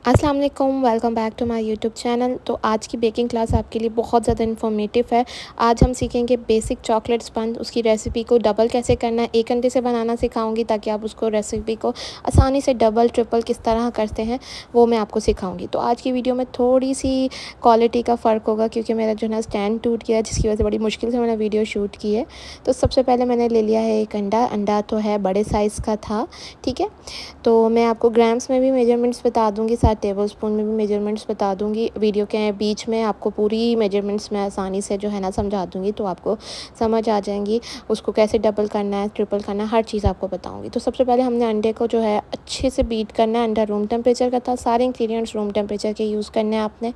अस्सलाम वालेकुम, welcome back to my YouTube channel. तो आज की बेकिंग क्लास आपके लिए बहुत ज़्यादा इन्फॉर्मेटिव है। आज हम सीखेंगे बेसिक चॉकलेट स्पंज, उसकी रेसिपी को डबल कैसे करना है। 1 घंटे से बनाना सिखाऊंगी ताकि आप उसको रेसिपी को आसानी से डबल ट्रिपल किस तरह करते हैं वो मैं आपको सिखाऊंगी। तो आज की वीडियो में थोड़ी सी क्वालिटी का फ़र्क होगा क्योंकि मेरा जो है स्टैंड टूट गया, जिसकी वजह से बड़ी मुश्किल से मैंने वीडियो शूट की है। तो सबसे पहले मैंने ले लिया है एक अंडा तो है बड़े साइज़ का था, ठीक है। तो मैं आपको ग्राम्स में भी मेजरमेंट्स बता दूँगी, साथ टेबलस्पून में भी मेजरमेंट्स बता दूँगी। वीडियो के बीच में आपको पूरी मेजरमेंट्स मैं आसानी से जो है ना समझा दूँगी, तो आपको समझ आ जाएंगी। उसको कैसे डबल करना है, ट्रिपल करना है, हर चीज़ आपको बताऊँगी। तो सबसे पहले हमने अंडे को जो है अच्छे से बीट करना है। अंडा रूम टेम्परेचर का था, सारे इंग्रेडिएंट्स रूम टेम्परेचर के यूज़ करने हैं आपने।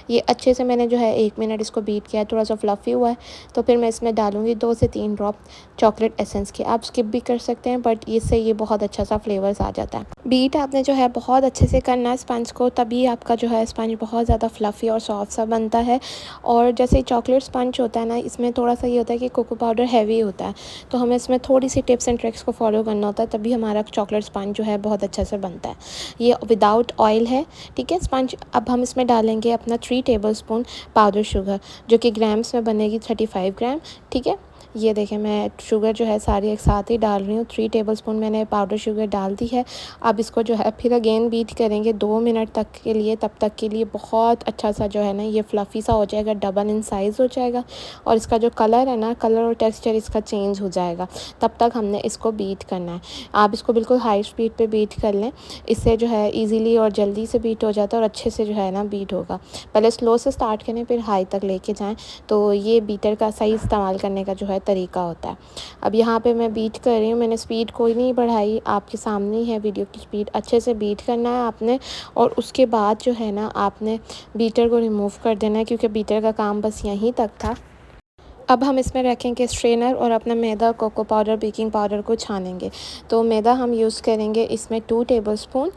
ये अच्छे से मैंने जो है 1 मिनट इसको बीट किया है, थोड़ा सा फ्लफ़ी हुआ है। तो फिर मैं इसमें डालूँगी 2 से 3 ड्रॉप चॉकलेट एसेंस के। आप स्किप भी कर सकते हैं, बट इससे ये बहुत अच्छा सा फ्लेवर्स आ जाता है। बीट आपने जो है बहुत अच्छे से करना है स्पंज को, तभी आपका जो है स्पंज बहुत ज़्यादा फ्लफ़ी और सॉफ्ट सा बनता है। और जैसे चॉकलेट स्पंज होता है ना, इसमें थोड़ा सा ये होता है कि कोको पाउडर हैवी होता है, तो हमें इसमें थोड़ी सी टिप्स एंड ट्रिक्स को फॉलो करना होता है, तभी हमारा चॉकलेट स्पंज जो है बहुत अच्छे से बनता है। ये विदाउट ऑयल है, ठीक है स्पंज। अब हम इसमें डालेंगे अपना 3 टेबलस्पून पाउडर शुगर, जो कि ग्राम्स में बनेगी 35 ग्राम, ठीक है। ये देखें, मैं शुगर जो है सारी एक साथ ही डाल रही हूँ। 3 टेबलस्पून मैंने पाउडर शुगर डाल दी है। अब इसको जो है फिर अगेन बीट करेंगे 2 मिनट तक के लिए। तब तक के लिए बहुत अच्छा सा जो है ना ये फ्लफ़ी सा हो जाएगा, डबल इन साइज़ हो जाएगा, और इसका जो कलर है ना, कलर और टेक्सचर इसका चेंज हो जाएगा। तब तक हमने इसको बीट करना है। आप इसको बिल्कुल हाई स्पीड पे बीट कर लें, इससे जो है ईज़िली और जल्दी से बीट हो जाता है और अच्छे से जो है ना बीट होगा। पहले स्लो से स्टार्ट करें, फिर हाई तक लेके जाएँ, तो ये बीटर का सही इस्तेमाल करने का जो है तरीका होता है। अब यहाँ पे मैं बीट कर रही हूँ, मैंने स्पीड कोई नहीं बढ़ाई, आपके सामने ही है वीडियो की स्पीड। अच्छे से बीट करना है आपने, और उसके बाद जो है ना आपने बीटर को रिमूव कर देना है, क्योंकि बीटर का काम बस यहीं तक था। अब हम इसमें रखेंगे स्ट्रेनर और अपना मैदा, कोको पाउडर, बेकिंग पाउडर को छानेंगे। तो मैदा हम यूज़ करेंगे इसमें 2 टेबलस्पून,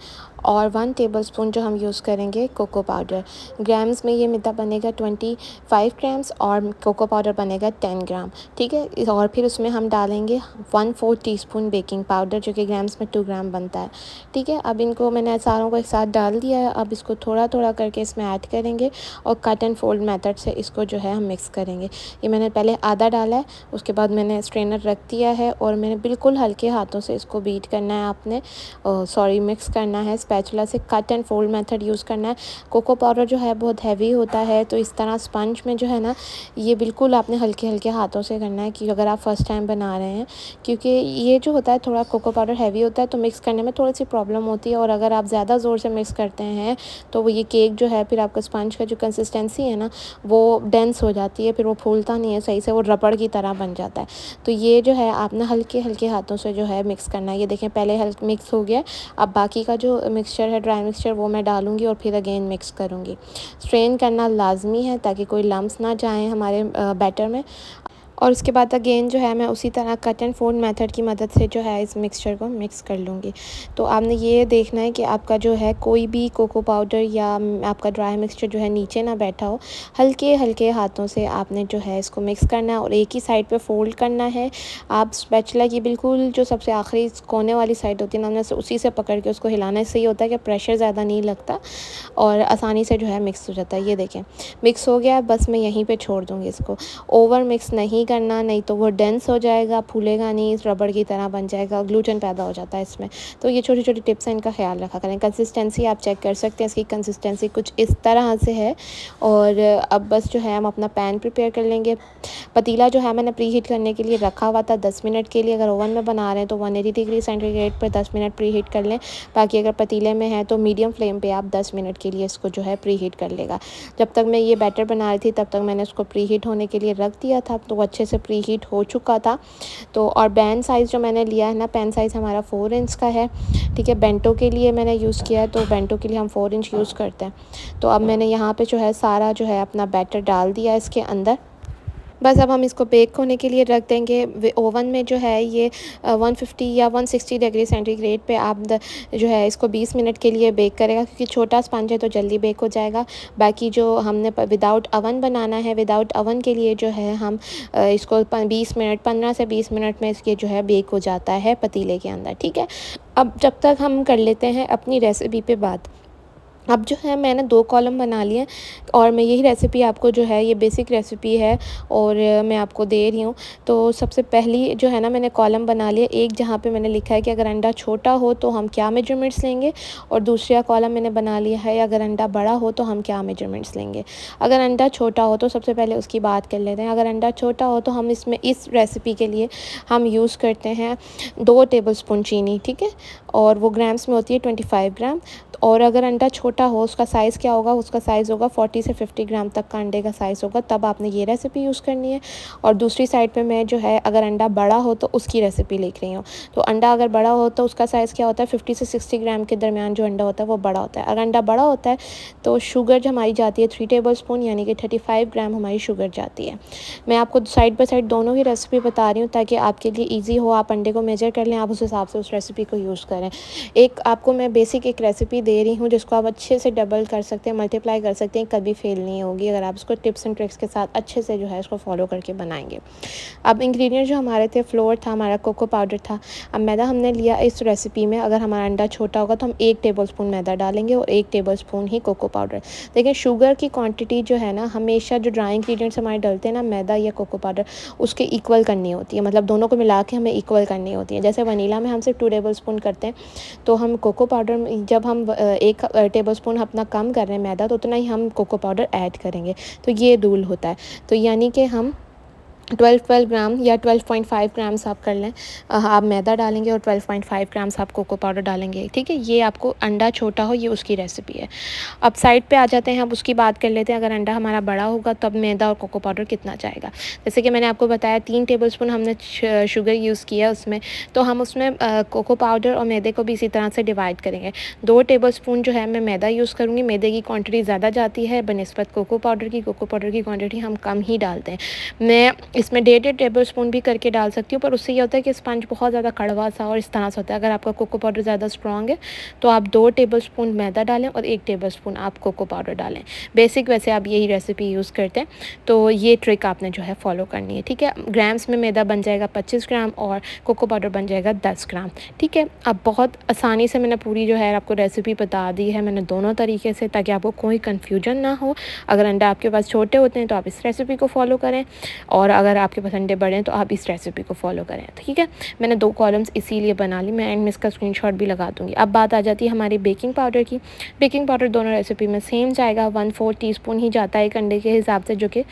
और 1 टेबलस्पून जो हम यूज़ करेंगे कोको पाउडर। ग्राम्स में ये मैदा बनेगा 25 ग्राम्स और कोको पाउडर बनेगा 10 ग्राम, ठीक है। और फिर उसमें हम डालेंगे 1/4 टीस्पून बेकिंग पाउडर, जो कि ग्राम्स में 2 ग्राम बनता है, ठीक है। अब इनको मैंने सारों को एक साथ डाल दिया है। अब इसको थोड़ा थोड़ा करके इसमें ऐड करेंगे और कट एंड फोल्ड मेथड से इसको जो है हम मिक्स करेंगे। ये मैंने पहले आधा डाला है, उसके बाद मैंने स्ट्रेनर रख दिया है, और मैंने बिल्कुल हल्के हाथों से इसको बीट करना है आपने, मिक्स करना है। स्पैचुला से cut and fold method use करना है। कोको पाउडर जो है बहुत हैवी होता है, तो इस तरह स्पंज में जो है ना ये बिल्कुल आपने हल्के हल्के हाथों से करना है, कि अगर आप फर्स्ट टाइम बना रहे हैं, क्योंकि ये जो होता है थोड़ा कोको पाउडर हैवी होता है, तो मिक्स करने में थोड़ी सी प्रॉब्लम होती है। और अगर आप ज़्यादा ज़ोर से मिक्स करते हैं तो वो ये केक जो है, फिर आपका स्पंज का जो कंसिस्टेंसी है ना वो डेंस हो जाती है, फिर वो फूलता नहीं है सही से, वो रबड़ की तरह बन जाता है। तो ये जो है आप ना हल्के हल्के हाथों से जो है मिक्स करना है। ये देखें, पहले हल्का मिक्स हो गया। अब बाकी का जो मिक्सचर है, ड्राई मिक्सचर, वो मैं डालूँगी और फिर अगेन मिक्स करूँगी। स्ट्रेन करना लाजमी है ताकि कोई लम्स ना जाएँ हमारे बैटर में। और उसके बाद अगेन जो है मैं उसी तरह कट एंड फोल्ड मेथड की मदद से जो है इस मिक्सचर को मिक्स कर लूँगी। तो आपने ये देखना है कि आपका जो है कोई भी कोको पाउडर या आपका ड्राई मिक्सचर जो है नीचे ना बैठा हो। हल्के हल्के हाथों से आपने जो है इसको मिक्स करना है और एक ही साइड पे फोल्ड करना है। आप स्पैचुला की बिल्कुल जो सबसे आखिरी कोने वाली साइड होती है ना, हमने उसी से पकड़ के उसको हिलाना है। इससे ये होता है कि प्रेशर ज़्यादा नहीं लगता और आसानी से जो है मिक्स हो जाता है। ये देखें, मिक्स हो गया, बस मैं यहीं पे छोड़ दूँगी इसको। ओवर मिक्स नहीं करना, नहीं तो वो डेंस हो जाएगा, फूलेगा नहीं, रबड़ की तरह बन जाएगा, ग्लूटेन पैदा हो जाता है इसमें। तो ये छोटी छोटी टिप्स हैं, इनका ख्याल रखा करें। कंसिस्टेंसी आप चेक कर सकते हैं, इसकी कंसिस्टेंसी कुछ इस तरह से है। और अब बस जो है हम अपना पैन प्रिपेयर कर लेंगे। पतीला जो है मैंने प्री हीट करने के लिए रखा हुआ था 10 मिनट के लिए। अगर ओवन में बना रहे हैं तो 180 डिग्री सेंटीग्रेड पर 10 मिनट प्री हीट कर लें। बाकी अगर पतीले में है तो मीडियम फ्लेम पे आप 10 मिनट के लिए इसको जो है प्री हीट कर लेगा। जब तक मैं ये बैटर बना रही थी तब तक मैंने इसको प्री हीट होने के लिए रख दिया था, तो वो अच्छे से प्री हीट हो चुका था। तो और पैन साइज़ जो मैंने लिया है ना, पैन साइज़ हमारा 4 इंच का है, ठीक है। बेंटो के लिए मैंने यूज़ किया है, तो बेंटो के लिए हम 4 इंच यूज़ करते हैं। तो अब मैंने यहाँ पे जो है सारा जो है अपना बैटर डाल दिया इसके अंदर। बस अब हम इसको बेक होने के लिए रख देंगे। ओवन में जो है ये 150 या 160 डिग्री सेंटीग्रेड पे आप जो है इसको 20 मिनट के लिए बेक करेगा, क्योंकि छोटा स्पंज है तो जल्दी बेक हो जाएगा। बाकी जो हमने विदाउट अवन बनाना है, विदाउट अवन के लिए जो है हम इसको 20 मिनट, 15 से 20 मिनट में इसके जो है बेक हो जाता है पतीले के अंदर, ठीक है। अब जब तक हम कर लेते हैं अपनी रेसिपी पे बात। अब जो है मैंने 2 कॉलम बना लिए और मैं यही रेसिपी आपको जो है ये बेसिक रेसिपी है और मैं आपको दे रही हूँ। तो सबसे पहली जो है ना मैंने कॉलम बना लिया, एक जहाँ पे मैंने लिखा है कि अगर अंडा छोटा हो तो हम क्या मेजरमेंट्स लेंगे, और दूसरा कॉलम मैंने बना लिया है अगर अंडा बड़ा हो तो हम क्या मेजरमेंट्स लेंगे। अगर अंडा छोटा हो तो सबसे पहले उसकी बात कर लेते हैं। अगर अंडा छोटा हो तो हम इसमें इस रेसिपी के लिए हम यूज़ करते हैं 2 टेबलस्पून चीनी, ठीक है, और वो ग्राम्स में होती है 25 ग्राम। और अगर अंडा छोटा हो उसका साइज़ क्या होगा, उसका साइज़ होगा 40 से 50 ग्राम तक का अंडे का साइज़ होगा, तब आपने ये रेसिपी यूज़ करनी है। और दूसरी साइड पे मैं जो है अगर अंडा बड़ा हो तो उसकी रेसिपी लिख रही हूँ। तो अंडा अगर बड़ा हो तो उसका साइज़ क्या होता है, 50 से 60 ग्राम के दरमियान जो अंडा होता है वो बड़ा होता है। अगर अंडा बड़ा होता है तो शुगर जो हमारी जाती है 3 टेबलस्पून, यानी कि 35 ग्राम हमारी शुगर जाती है। मैं आपको साइड बाय साइड दोनों ही रेसिपी बता रही हूँ ताकि आपके लिए ईजी हो, आप अंडे को मेजर कर लें, आप उस हिसाब से उस रेसिपी को यूज़ करें। एक आपको मैं बेसिक एक रेसिपी दे रही हूँ जिसको आप अच्छे से डबल कर सकते हैं, मल्टीप्लाई कर सकते हैं, कभी फेल नहीं होगी अगर आप इसको टिप्स एंड ट्रिक्स के साथ अच्छे से जो है इसको फॉलो करके बनाएंगे। अब इंग्रेडिएंट जो हमारे थे, फ्लोर था हमारा, कोको पाउडर था। अब मैदा हमने लिया इस रेसिपी में, अगर हमारा अंडा छोटा होगा तो हम 1 टेबलस्पून मैदा डालेंगे और 1 टेबलस्पून ही कोको पाउडर। देखिए शुगर की क्वांटिटी जो है ना हमेशा जो ड्राई इंग्रेडिएंट्स हमारे डलते हैं ना, मैदा या कोको पाउडर, उसके इक्वल करनी होती है, मतलब दोनों को मिला के हमें इक्वल करनी होती है। जैसे वनीला में हम सिर्फ 2 टेबलस्पून करते हैं, तो हम कोको पाउडर जब हम 1 टेबलस्पून अपना कम कर रहे हैं मैदा, तो उतना ही हम कोको पाउडर ऐड करेंगे। तो ये रूल होता है। तो यानी कि हम 12 ग्राम या 12.5 ग्राम्स आप कर लें, आप मैदा डालेंगे और 12.5 ग्राम्स आप कोको पाउडर डालेंगे, ठीक है। ये आपको अंडा छोटा हो ये उसकी रेसिपी है। अब साइड पे आ जाते हैं, अब उसकी बात कर लेते हैं। अगर अंडा हमारा बड़ा होगा तब मैदा और कोको पाउडर कितना जाएगा। जैसे कि मैंने आपको बताया 3 टेबलस्पून हमने शुगर यूज़ किया उसमें, तो हम उसमें कोको पाउडर और मैदे को भी इसी तरह से डिवाइड करेंगे। 2 टेबलस्पून जो है मैं मैदा यूज़ करूँगी, मैदे की क्वान्टिटी ज़्यादा जाती है बनिस्बत कोको पाउडर की क्वान्टिटी हम कम ही डालते हैं। मैं इसमें 1.5 टेबलस्पून भी करके डाल सकती हूँ, पर उससे ये होता है कि स्पंज बहुत ज़्यादा कड़वा सा और इस तरह से होता है। अगर आपका कोको पाउडर ज़्यादा स्ट्रॉन्ग है तो आप 2 टेबलस्पून मैदा डालें और 1 टेबलस्पून आप कोको पाउडर डालें। बेसिक वैसे आप यही रेसिपी यूज़ करते हैं, तो ये ट्रिक आपने जो है फॉलो करनी है, ठीक है। ग्राम्स में मैदा बन जाएगा 25 ग्राम और कोको पाउडर बन जाएगा 10 ग्राम, ठीक है। अब बहुत आसानी से मैंने पूरी जो है आपको रेसिपी बता दी है, मैंने दोनों तरीके से, ताकि आपको कोई कन्फ्यूजन ना हो। अगर अंडा आपके पास छोटे होते हैं तो आप इस रेसिपी को फॉलो करें, और अगर आपके पास अंडे बड़े हैं तो आप इस रेसिपी को फॉलो करें, ठीक है। मैंने 2 कॉलम्स इसीलिए बना ली, मैं एंड में इसका स्क्रीनशॉट भी लगा दूँगी। अब बात आ जाती है हमारी बेकिंग पाउडर की। बेकिंग पाउडर दोनों रेसिपी में सेम जाएगा, 1/4 टीस्पून ही जाता है एक अंडे के हिसाब से, जो कि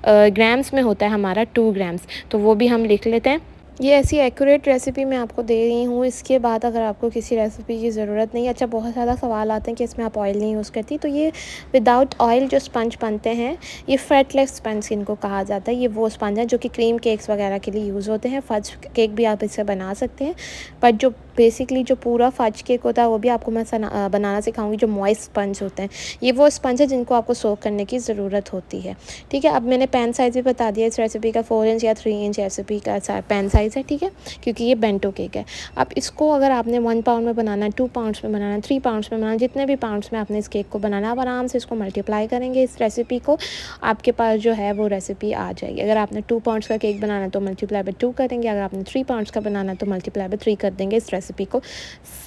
ग्राम्स में होता है हमारा 2 ग्राम्स, तो वो भी हम लिख लेते हैं। ये ऐसी एक्यूरेट रेसिपी मैं आपको दे रही हूँ। इसके बाद अगर आपको किसी रेसिपी की ज़रूरत नहीं है, अच्छा बहुत ज़्यादा सवाल आते हैं कि इसमें आप ऑयल नहीं यूज़ करती, तो ये विदाउट ऑयल जो स्पंज बनते हैं, ये फैटलेस स्पंज इनको कहा जाता है। ये वो स्पंज हैं जो कि क्रीम केक्स वगैरह के लिए यूज़ होते हैं। फज केक भी आप इससे बना सकते हैं, बट जो बेसिकली जो पूरा फज केक होता है वो भी आपको मैं बनाना सिखाऊंगी, जो मॉइस्ट स्पंज होते हैं। ये वो स्पंज है जिनको आपको सोक करने की ज़रूरत होती है, ठीक है। अब मैंने पैन साइज़ भी बता दिया इस रेसिपी का, 4 इंच या 3 इंच रेसिपी का पैन साइज़ है, ठीक है, क्योंकि ये बेंटो केक है। अब इसको अगर आपने 1 पाउंड में बनाना है, 2 पाउंड्स में बनाना है, 3 पाउंड्स में बनाना है, जितने भी पाउंड्स में आपने इस केक को बनाना है, आप आराम से इसको मल्टीप्लाई करेंगे इस रेसिपी को, आपके पास जो है वो रेसिपी आ जाएगी। अगर आपने 2 पाउंड्स का केक बनाना है तो मल्टीप्लाई बाय 2 करेंगे, अगर आपने 3 पाउंड्स का बनाना है तो मल्टीप्लाई बाय 3 कर देंगे इस रेसिपी को।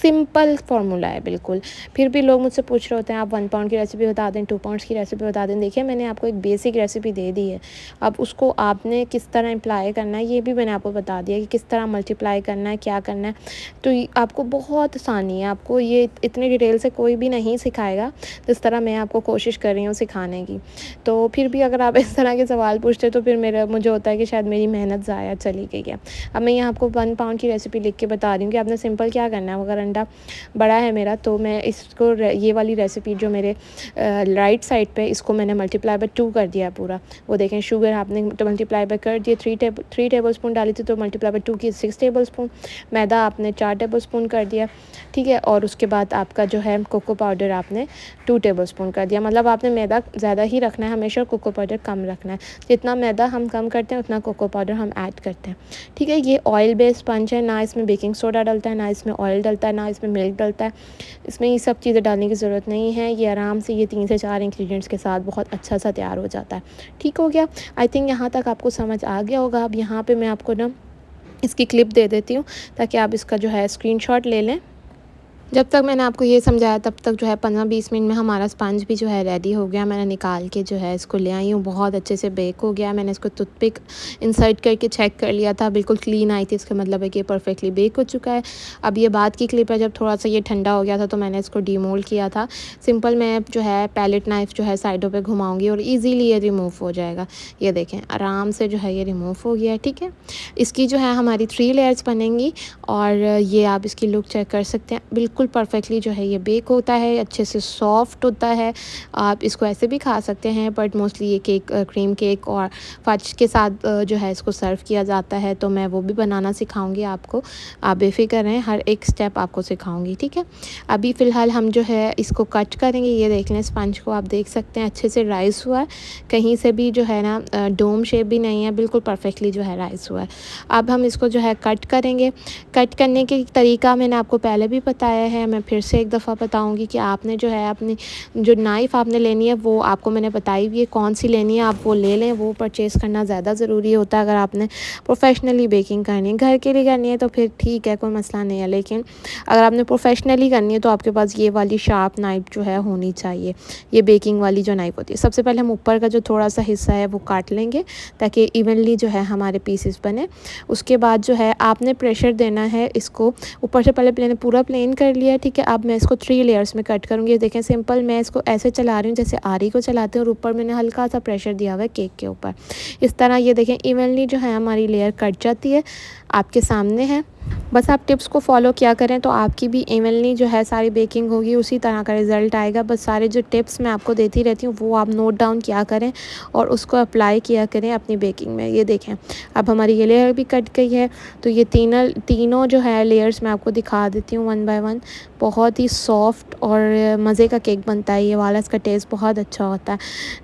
सिंपल फार्मूला है बिल्कुल। फिर भी लोग मुझसे पूछ रहे होते हैं आप 1 पाउंड की रेसिपी बता दें, 2 पाउंड्स की रेसिपी बता दें। देखिए मैंने आपको एक बेसिक रेसिपी दे दी है, अब उसको आपने किस तरह अप्लाई करना है ये भी मैंने आपको बता दिया कि किस तरह मल्टीप्लाई करना है, क्या करना है। तो आपको बहुत आसानी है, आपको ये इतनी डिटेल से कोई भी नहीं सिखाएगा जिस तरह मैं आपको कोशिश कर रही हूँ सिखाने की। तो फिर भी अगर आप इस तरह के सवाल पूछते तो फिर मुझे होता है कि शायद मेरी मेहनत ज़ाया चली गई है। अब मैं यहाँ आपको 1 पाउंड की रेसिपी लिख के बता रही हूँ कि आपने सिंपल क्या करना है। अगर अंडा बड़ा है मेरा तो मैं इसको ये वाली रेसिपी जो मेरे राइट साइड पे, इसको मैंने मल्टीप्लाई बाय 2 कर दिया पूरा। वो देखें शुगर आपने मल्टीप्लाई बाय कर दिए, 3 टेबलस्पून डाली थी तो मल्टीप्लाई बाय 2 की 6 टेबलस्पून, मैदा आपने 4 टेबलस्पून कर दिया, ठीक है। और उसके बाद आपका जो है कोको पाउडर आपने 2 टेबलस्पून कर दिया। मतलब आपने मैदा ज़्यादा ही रखना है हमेशा, कोको पाउडर कम रखना है। जितना मैदा हम कम करते हैं उतना कोको पाउडर हम ऐड करते हैं, ठीक है। ये ऑयल बेस्ड स्पंज है, ना इसमें बेकिंग सोडा डलता है, ना इसमें ऑयल डलता है, ना इसमें मिल्क डलता है। इसमें ये सब चीज़ें डालने की ज़रूरत नहीं है। ये आराम से ये 3 से 4 इंग्रेडिएंट्स के साथ बहुत अच्छा सा तैयार हो जाता है। ठीक हो गया, आई थिंक यहाँ तक आपको समझ आ गया होगा। अब यहाँ पे मैं आपको ना इसकी क्लिप दे देती हूँ ताकि आप इसका जो है स्क्रीनशॉट ले लें। जब तक मैंने आपको ये समझाया तब तक जो है 15-20 मिनट में हमारा स्पंज भी जो है रेडी हो गया। मैंने निकाल के जो है इसको ले आई हूँ, बहुत अच्छे से बेक हो गया। मैंने इसको टूथपिक इंसर्ट करके चेक कर लिया था, बिल्कुल क्लीन आई थी, इसका मतलब है कि ये परफेक्टली बेक हो चुका है। अब ये बाद की क्लिप है, जब थोड़ा सा ये ठंडा हो गया था तो मैंने इसको डीमोल्ड किया था। सिंपल मैं जो है पैलेट नाइफ़ जो है साइडों पर घुमाऊँगी और ईज़िली ये रिमूव हो जाएगा। ये देखें आराम से जो है ये रिमूव हो गया है, ठीक है। इसकी जो है हमारी 3 लेयर्स बनेंगी और ये आप इसकी लुक चेक कर सकते हैं, बिल्कुल परफेक्टली जो है ये बेक होता है, अच्छे से सॉफ्ट होता है। आप इसको ऐसे भी खा सकते हैं, बट मोस्टली ये केक क्रीम केक और फज के साथ जो है इसको सर्व किया जाता है, तो मैं वो भी बनाना सिखाऊंगी आपको। आप बेफिक्र रहें, हर एक स्टेप आपको सिखाऊंगी, ठीक है। अभी फ़िलहाल हम जो है इसको कट करेंगे। ये देख लें स्पंज को, आप देख सकते हैं अच्छे से राइस हुआ है, कहीं से भी जो है ना डोम शेप भी नहीं है, बिल्कुल परफेक्टली जो है राइस हुआ है। अब हम इसको जो है कट करेंगे। कट करने के तरीका मैंने आपको पहले भी बताया है, मैं फिर से एक दफ़ा बताऊंगी कि आपने जो है अपनी जो नाइफ़ आपने लेनी है वो आपको मैंने बताई हुई है, कौन सी लेनी है आप वो ले लें। वो परचेज़ करना ज़्यादा ज़रूरी होता है अगर आपने प्रोफेशनली बेकिंग करनी है। घर के लिए करनी है तो फिर ठीक है, कोई मसला नहीं है, लेकिन अगर आपने प्रोफेशनली करनी है तो आपके पास ये वाली शार्प नाइफ़ जो है होनी चाहिए। ये बेकिंग वाली जो नाइफ़ होती है, सबसे पहले हम ऊपर का जो थोड़ा सा हिस्सा है वो काट लेंगे ताकि इवनली जो है हमारे पीसेस बने। उसके बाद जो है आपने प्रेशर देना है इसको, ऊपर से पहले मैंने पूरा प्लेन कर लिया, ठीक है। अब मैं इसको 3 लेयर्स में कट करूँगी। देखें सिंपल मैं इसको ऐसे चला रही हूँ जैसे आरी को चलाते हैं और ऊपर मैंने हल्का सा प्रेशर दिया हुआ है केक के ऊपर। इस तरह ये देखें इवनली जो है हमारी लेयर कट जाती है, आपके सामने है। बस आप टिप्स को फॉलो किया करें तो आपकी भी इवनली जो है सारी बेकिंग होगी, उसी तरह का रिज़ल्ट आएगा। बस सारे जो टिप्स मैं आपको देती रहती हूँ वो आप नोट डाउन किया करें और उसको अप्लाई किया करें अपनी बेकिंग में। ये देखें अब हमारी ये लेयर भी कट गई है, तो ये तीनों जो है लेयर्स मैं आपको दिखा देती हूँ वन बाय वन। बहुत ही सॉफ्ट और मज़े का केक बनता है ये वाला, इसका टेस्ट बहुत अच्छा होता है,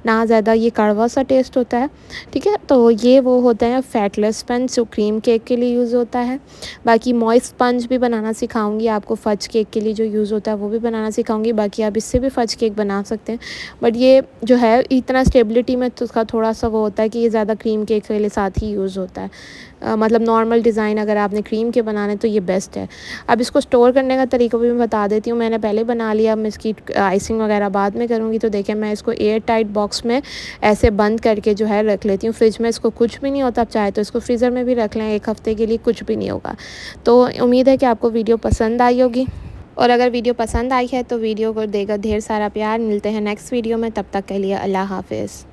ना ज़्यादा ये कड़वा सा टेस्ट होता है, ठीक है। तो ये वो होता है फैटलेस स्पंज जो क्रीम केक के लिए यूज़ होता है। बाकी मॉइस्ट स्पंज भी बनाना सिखाऊंगी आपको, फज केक के लिए जो यूज़ होता है वो भी बनाना सिखाऊंगी। बाकी आप इससे भी फज केक बना सकते हैं, बट ये जो है इतना स्टेबिलिटी में तो उसका थोड़ा सा वो होता है कि ये ज़्यादा क्रीम केक के लिए साथ ही यूज़ होता है। मतलब नॉर्मल डिज़ाइन अगर आपने क्रीम के बनाने तो ये बेस्ट है। अब इसको स्टोर करने का तरीका भी मैं बता देती हूँ। मैंने पहले बना लिया, मैं इसकी आइसिंग वगैरह बाद में करूँगी। तो देखें मैं इसको एयर टाइट बॉक्स में ऐसे बंद करके जो है रख लेती हूँ फ्रिज में। इसको कुछ भी नहीं होता, आप चाहे तो इसको फ्रीज़र में भी रख लें 1 हफ़्ते के लिए, कुछ भी नहीं होगा। तो उम्मीद है कि आपको वीडियो पसंद आई होगी, और अगर वीडियो पसंद आई है तो वीडियो को देगा ढेर सारा प्यार। मिलते हैं नेक्स्ट वीडियो में, तब तक के लिए अल्लाह हाफ़िज़।